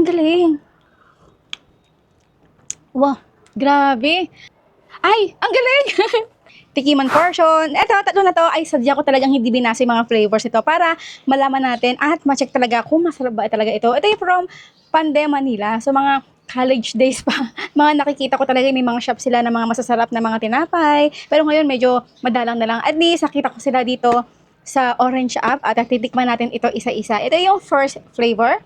galing. Wow, grabe. Ay, ang galing! Tikiman portion. Ito, tatlo na to ay sadya ko talagang hindi binasa yung mga flavors ito para malaman natin at ma-check talaga kung masarap ba talaga ito. Ito yung from Pande, Manila. So, mga college days pa, mga nakikita ko talaga may mga shop sila na mga masasarap na mga tinapay. Pero ngayon, medyo madalang na lang. At least, nakita ko sila dito sa Orange app at titikman natin ito isa-isa. Ito yung first flavor,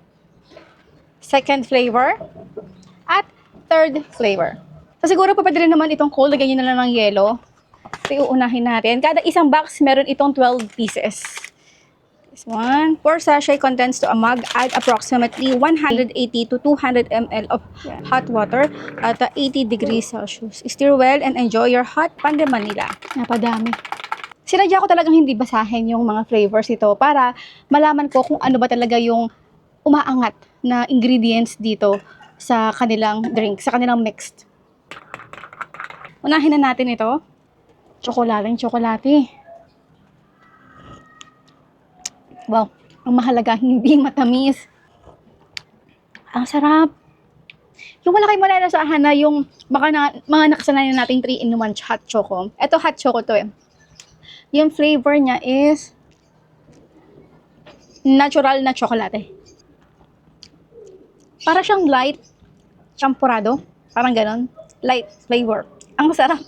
second flavor, at third flavor. So, siguro pa pwede rin naman itong cold, lagyan nyo na lang ng yelo. So, uunahin natin. Kada isang box, meron itong 12 pieces. This one. 4 sachet contains to a mug. Add approximately 180 to 200 ml of hot water at 80 degrees Celsius. Stir well and enjoy your hot Pande Manila. Napadami. Sinadya ko talagang hindi basahin yung mga flavors ito para malaman ko kung ano ba talaga yung umaangat na ingredients dito sa kanilang drink, sa kanilang mixed. Unahin na natin ito. Tsokolate. Wow, ang mahalaga, hindi matamis. Ang sarap. Yung wala kayong malalasahan na yung mga nakasanayan nating 3-in-1 hot choco. Ito hot choco to eh. Yung flavor niya is natural na tsokolate. Para siyang light, champurado. Parang ganon. Light flavor. Ang sarap.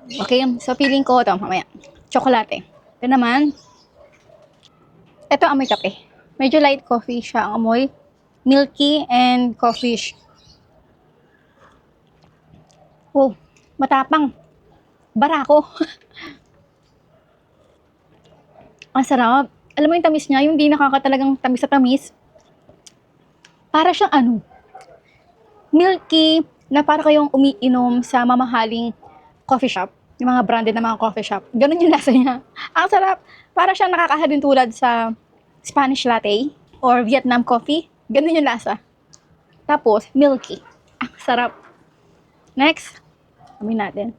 Okay, so feeling ko ito, mamaya. Tsokolate. Ito naman. Ito amoy kape. Medyo light coffee siya ang amoy. Milky and coffee. Oh, matapang. Barako. Ang sarap. Alam mo yung tamis niya, yung di nakakatalagang tamis sa tamis. Para siyang ano, milky, na para kayong umiinom sa mamahaling coffee shop. Yung mga branded na mga coffee shop. Ganun yung lasa niya. Ang sarap. Para siyang nakakahalin tulad sa Spanish latte or Vietnam coffee. Ganun yung lasa. Tapos, milky. Ang sarap. Next, amoy natin.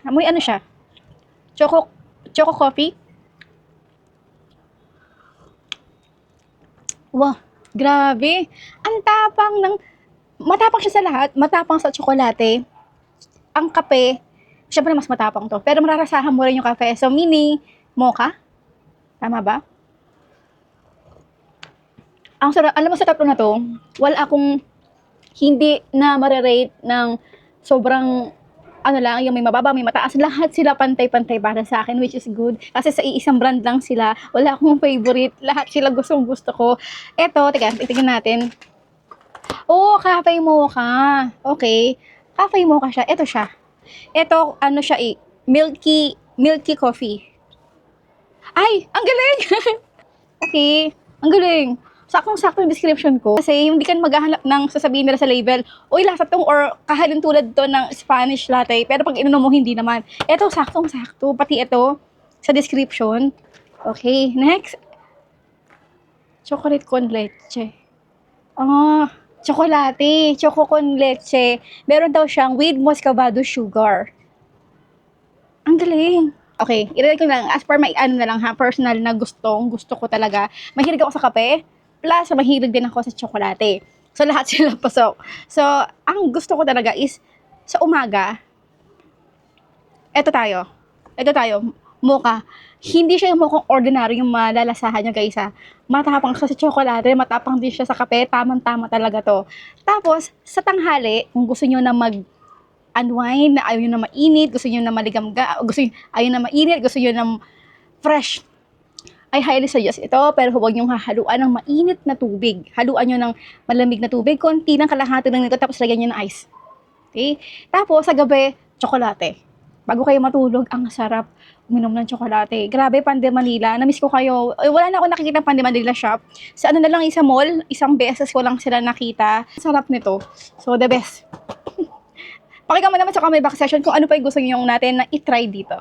Amoy ano siya? Choco coffee. Wow, grabe. Ang tapang ng... Matapang siya sa lahat. Matapang sa tsokolate. Ang kape, syempre mas matapang to. Pero mararasahan mo rin yung kape. So, mini mocha. Tama ba? Ang sarap. Alam mo sa tatlo na to, wala akong hindi na marirate ng sobrang ano lang, yung may mababa, may mataas. Lahat sila pantay-pantay para sa akin, which is good. Kasi sa iisang brand lang sila. Wala akong favorite. Lahat sila gustong-gusto ko. Eto, teka, titignan natin. Oh, cafe mocha. Okay. Cafe mocha siya. Ito siya. Ito, ano siya eh. Milky coffee. Ay, ang galing! Okay. Ang galing. Sakong-sakto yung description ko. Kasi yung di ka maghahanap ng sasabihin nila sa label, uy, lasa tong or kahalin tulad to ng Spanish latte. Pero pag inunom mo, hindi naman. Ito, saktong-sakto. Pati ito, sa description. Okay, next. Chocolate con leche. Chocolate. Choco con leche. Meron daw siyang with muscovado sugar. Ang galing. Okay, i-rate ko lang. As per my ano na lang ha, personal na gusto ko talaga. Mahilig ako sa kape. Plus, mahilig din ako sa tsokolate. So, lahat sila pasok. So, ang gusto ko talaga is, sa umaga, Ito tayo, mocha. Hindi siya yung mukhang ordinary yung malalasahan nyo guys ha. Matapang siya sa tsokolate, matapang din siya sa kape, tamang-tama talaga to. Tapos, sa tanghali, kung gusto nyo na mag-unwind, na ayaw nyo na mainit, gusto nyo na maligamga, ayaw na mainit, gusto nyo na fresh, I highly suggest ito, pero huwag niyong hahaluan ng mainit na tubig. Haluan niyo ng malamig na tubig, konti lang kalahati ng nito, tapos lagyan niyo ng ice. Okay? Tapos, sa gabi, tsokolate. Bago kayo matulog, ang sarap uminom ng tsokolate. Grabe, Pande Manila. Namiss ko kayo. Wala na ako nakikita Pande Manila shop. Sa ano na lang, isa mall, isang beses ko lang sila nakita. Sarap nito. So, the best. Pakinggan mo naman sa comment box section kung ano pa yung gusto niyo natin na itry dito.